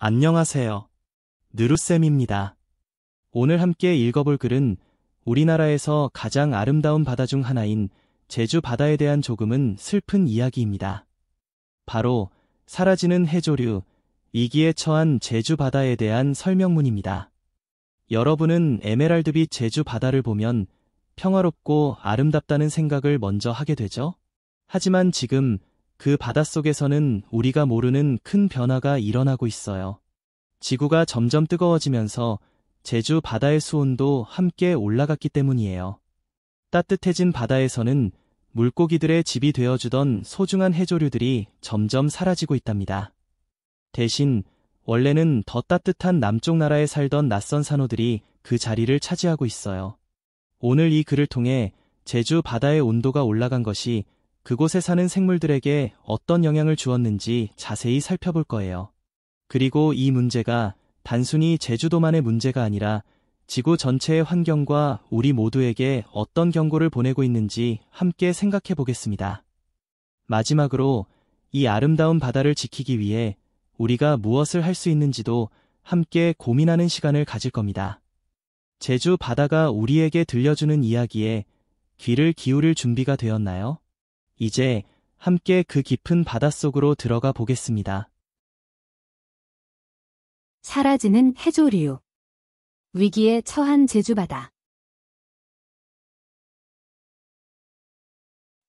안녕하세요. 느루쌤입니다. 오늘 함께 읽어볼 글은 우리나라에서 가장 아름다운 바다 중 하나인 제주 바다에 대한 조금은 슬픈 이야기입니다. 바로 사라지는 해조류, 위기에 처한 제주 바다에 대한 설명문입니다. 여러분은 에메랄드빛 제주 바다를 보면 평화롭고 아름답다는 생각을 먼저 하게 되죠? 하지만 지금 그 바닷속에서는 우리가 모르는 큰 변화가 일어나고 있어요. 지구가 점점 뜨거워지면서 제주 바다의 수온도 함께 올라갔기 때문이에요. 따뜻해진 바다에서는 물고기들의 집이 되어주던 소중한 해조류들이 점점 사라지고 있답니다. 대신 원래는 더 따뜻한 남쪽 나라에 살던 낯선 산호들이 그 자리를 차지하고 있어요. 오늘 이 글을 통해 제주 바다의 온도가 올라간 것이 그곳에 사는 생물들에게 어떤 영향을 주었는지 자세히 살펴볼 거예요. 그리고 이 문제가 단순히 제주도만의 문제가 아니라 지구 전체의 환경과 우리 모두에게 어떤 경고를 보내고 있는지 함께 생각해 보겠습니다. 마지막으로 이 아름다운 바다를 지키기 위해 우리가 무엇을 할 수 있는지도 함께 고민하는 시간을 가질 겁니다. 제주 바다가 우리에게 들려주는 이야기에 귀를 기울일 준비가 되었나요? 이제 함께 그 깊은 바닷속으로 들어가 보겠습니다. 사라지는 해조류. 위기에 처한 제주바다.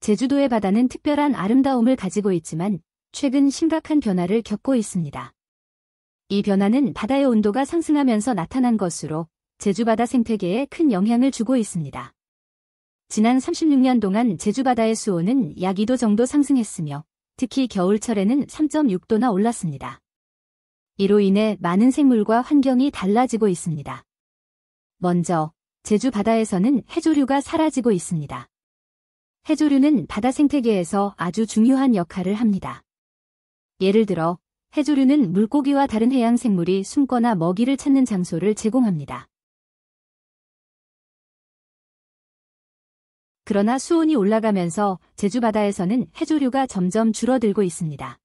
제주도의 바다는 특별한 아름다움을 가지고 있지만 최근 심각한 변화를 겪고 있습니다. 이 변화는 바다의 온도가 상승하면서 나타난 것으로 제주바다 생태계에 큰 영향을 주고 있습니다. 지난 36년 동안 제주바다의 수온은 약 2도 정도 상승했으며 특히 겨울철에는 3.6도나 올랐습니다. 이로 인해 많은 생물과 환경이 달라지고 있습니다. 먼저 제주 바다에서는 해조류가 사라지고 있습니다. 해조류는 바다 생태계에서 아주 중요한 역할을 합니다. 예를 들어 해조류는 물고기와 다른 해양 생물이 숨거나 먹이를 찾는 장소를 제공합니다. 그러나 수온이 올라가면서 제주 바다에서는 해조류가 점점 줄어들고 있습니다.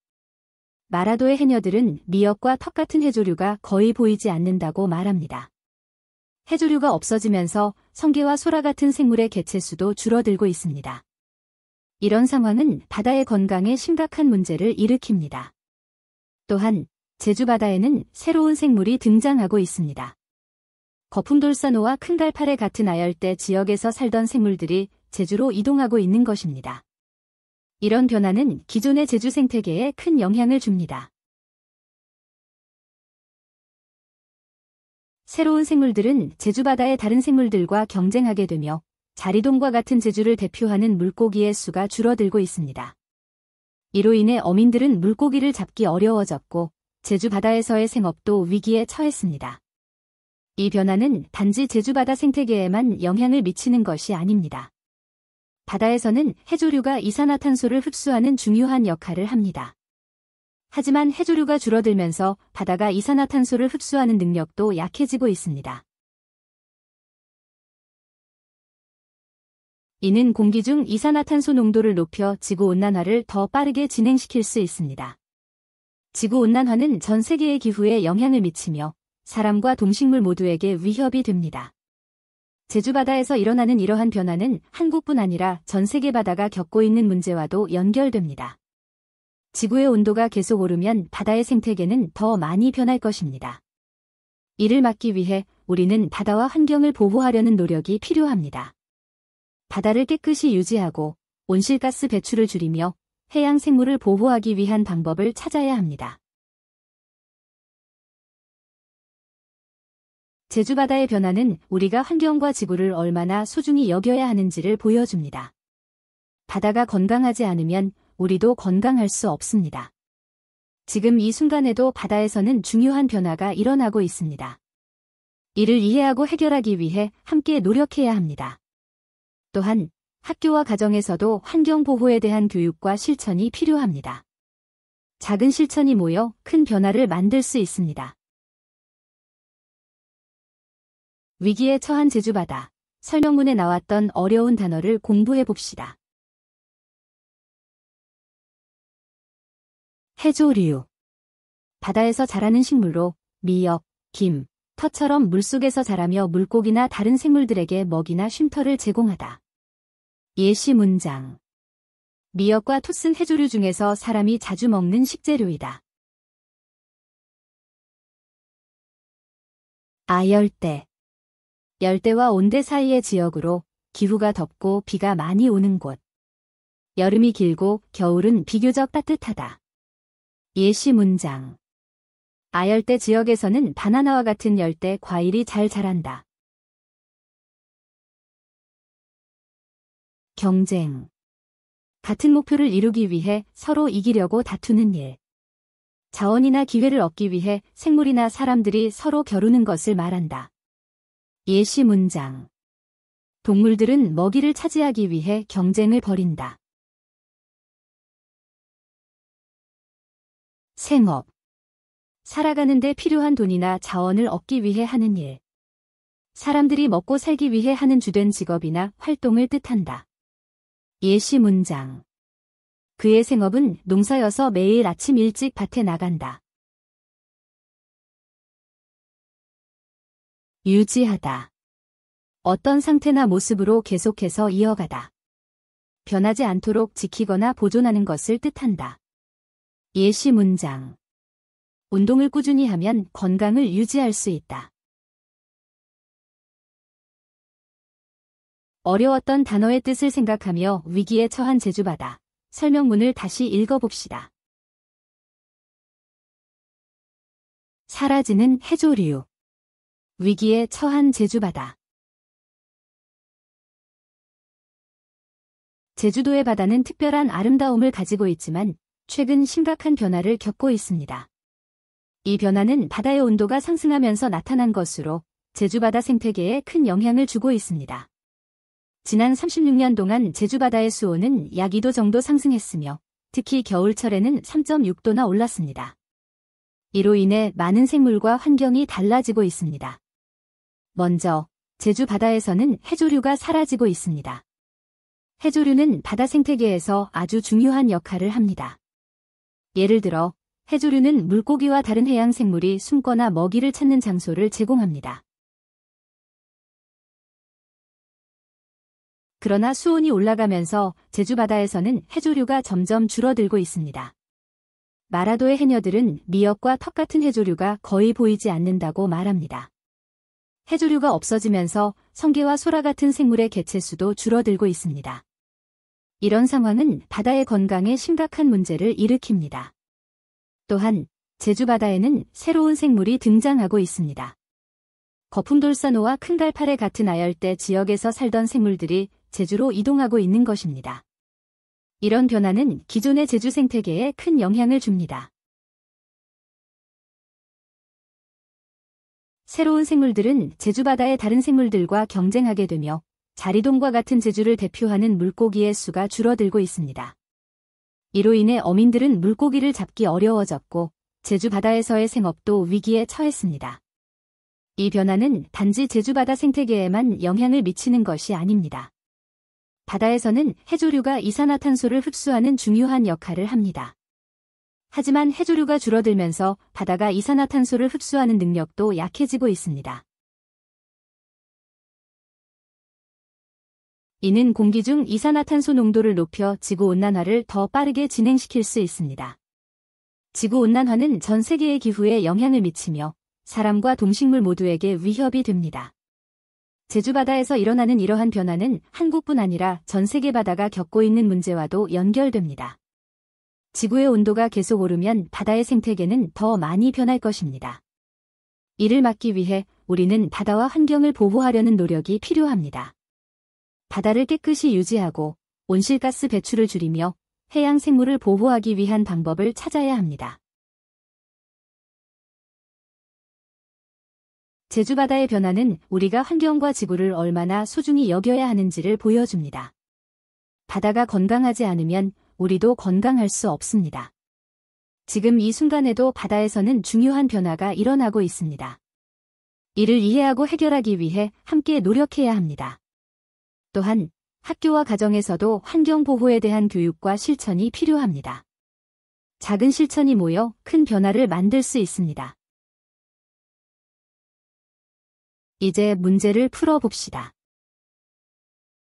마라도의 해녀들은 미역과 턱 같은 해조류가 거의 보이지 않는다고 말합니다. 해조류가 없어지면서 성게와 소라 같은 생물의 개체수도 줄어들고 있습니다. 이런 상황은 바다의 건강에 심각한 문제를 일으킵니다. 또한 제주 바다에는 새로운 생물이 등장하고 있습니다. 거품돌산호와 큰달파래 같은 아열대 지역에서 살던 생물들이 제주로 이동하고 있는 것입니다. 이런 변화는 기존의 제주 생태계에 큰 영향을 줍니다. 새로운 생물들은 제주 바다의 다른 생물들과 경쟁하게 되며 자리돔과 같은 제주를 대표하는 물고기의 수가 줄어들고 있습니다. 이로 인해 어민들은 물고기를 잡기 어려워졌고 제주 바다에서의 생업도 위기에 처했습니다. 이 변화는 단지 제주 바다 생태계에만 영향을 미치는 것이 아닙니다. 바다에서는 해조류가 이산화탄소를 흡수하는 중요한 역할을 합니다. 하지만 해조류가 줄어들면서 바다가 이산화탄소를 흡수하는 능력도 약해지고 있습니다. 이는 공기 중 이산화탄소 농도를 높여 지구온난화를 더 빠르게 진행시킬 수 있습니다. 지구온난화는 전 세계의 기후에 영향을 미치며 사람과 동식물 모두에게 위협이 됩니다. 제주 바다에서 일어나는 이러한 변화는 한국뿐 아니라 전 세계 바다가 겪고 있는 문제와도 연결됩니다. 지구의 온도가 계속 오르면 바다의 생태계는 더 많이 변할 것입니다. 이를 막기 위해 우리는 바다와 환경을 보호하려는 노력이 필요합니다. 바다를 깨끗이 유지하고 온실가스 배출을 줄이며 해양 생물을 보호하기 위한 방법을 찾아야 합니다. 제주 바다의 변화는 우리가 환경과 지구를 얼마나 소중히 여겨야 하는지를 보여줍니다. 바다가 건강하지 않으면 우리도 건강할 수 없습니다. 지금 이 순간에도 바다에서는 중요한 변화가 일어나고 있습니다. 이를 이해하고 해결하기 위해 함께 노력해야 합니다. 또한 학교와 가정에서도 환경 보호에 대한 교육과 실천이 필요합니다. 작은 실천이 모여 큰 변화를 만들 수 있습니다. 위기에 처한 제주바다. 설명문에 나왔던 어려운 단어를 공부해 봅시다. 해조류, 바다에서 자라는 식물로 미역, 김, 터처럼 물속에서 자라며 물고기나 다른 생물들에게 먹이나 쉼터를 제공하다. 예시 문장. 미역과 톳은 해조류 중에서 사람이 자주 먹는 식재료이다. 아열대. 열대와 온대 사이의 지역으로 기후가 덥고 비가 많이 오는 곳. 여름이 길고 겨울은 비교적 따뜻하다. 예시 문장. 아열대 지역에서는 바나나와 같은 열대 과일이 잘 자란다. 경쟁. 같은 목표를 이루기 위해 서로 이기려고 다투는 일. 자원이나 기회를 얻기 위해 생물이나 사람들이 서로 겨루는 것을 말한다. 예시 문장. 동물들은 먹이를 차지하기 위해 경쟁을 벌인다. 생업. 살아가는 데 필요한 돈이나 자원을 얻기 위해 하는 일. 사람들이 먹고 살기 위해 하는 주된 직업이나 활동을 뜻한다. 예시 문장. 그의 생업은 농사여서 매일 아침 일찍 밭에 나간다. 유지하다. 어떤 상태나 모습으로 계속해서 이어가다. 변하지 않도록 지키거나 보존하는 것을 뜻한다. 예시 문장. 운동을 꾸준히 하면 건강을 유지할 수 있다. 어려웠던 단어의 뜻을 생각하며 위기에 처한 제주바다. 설명문을 다시 읽어봅시다. 사라지는 해조류. 위기에 처한 제주바다. 제주도의 바다는 특별한 아름다움을 가지고 있지만 최근 심각한 변화를 겪고 있습니다. 이 변화는 바다의 온도가 상승하면서 나타난 것으로 제주바다 생태계에 큰 영향을 주고 있습니다. 지난 36년 동안 제주바다의 수온은 약 2도 정도 상승했으며 특히 겨울철에는 3.6도나 올랐습니다. 이로 인해 많은 생물과 환경이 달라지고 있습니다. 먼저 제주바다에서는 해조류가 사라지고 있습니다. 해조류는 바다 생태계에서 아주 중요한 역할을 합니다. 예를 들어 해조류는 물고기와 다른 해양 생물이 숨거나 먹이를 찾는 장소를 제공합니다. 그러나 수온이 올라가면서 제주바다에서는 해조류가 점점 줄어들고 있습니다. 마라도의 해녀들은 미역과 턱 같은 해조류가 거의 보이지 않는다고 말합니다. 해조류가 없어지면서 성게와 소라 같은 생물의 개체수도 줄어들고 있습니다. 이런 상황은 바다의 건강에 심각한 문제를 일으킵니다. 또한 제주바다에는 새로운 생물이 등장하고 있습니다. 거품돌사노와 큰갈파래 같은 아열대 지역에서 살던 생물들이 제주로 이동하고 있는 것입니다. 이런 변화는 기존의 제주 생태계에 큰 영향을 줍니다. 새로운 생물들은 제주바다의 다른 생물들과 경쟁하게 되며 자리돔과 같은 제주를 대표하는 물고기의 수가 줄어들고 있습니다. 이로 인해 어민들은 물고기를 잡기 어려워졌고 제주바다에서의 생업도 위기에 처했습니다. 이 변화는 단지 제주바다 생태계에만 영향을 미치는 것이 아닙니다. 바다에서는 해조류가 이산화탄소를 흡수하는 중요한 역할을 합니다. 하지만 해조류가 줄어들면서 바다가 이산화탄소를 흡수하는 능력도 약해지고 있습니다. 이는 공기 중 이산화탄소 농도를 높여 지구온난화를 더 빠르게 진행시킬 수 있습니다. 지구온난화는 전 세계의 기후에 영향을 미치며 사람과 동식물 모두에게 위협이 됩니다. 제주바다에서 일어나는 이러한 변화는 한국뿐 아니라 전 세계 바다가 겪고 있는 문제와도 연결됩니다. 지구의 온도가 계속 오르면 바다의 생태계는 더 많이 변할 것입니다. 이를 막기 위해 우리는 바다와 환경을 보호하려는 노력이 필요합니다. 바다를 깨끗이 유지하고 온실가스 배출을 줄이며 해양 생물을 보호하기 위한 방법을 찾아야 합니다. 제주바다의 변화는 우리가 환경과 지구를 얼마나 소중히 여겨야 하는지를 보여줍니다. 바다가 건강하지 않으면 우리도 건강할 수 없습니다. 지금 이 순간에도 바다에서는 중요한 변화가 일어나고 있습니다. 이를 이해하고 해결하기 위해 함께 노력해야 합니다. 또한 학교와 가정에서도 환경 보호에 대한 교육과 실천이 필요합니다. 작은 실천이 모여 큰 변화를 만들 수 있습니다. 이제 문제를 풀어봅시다.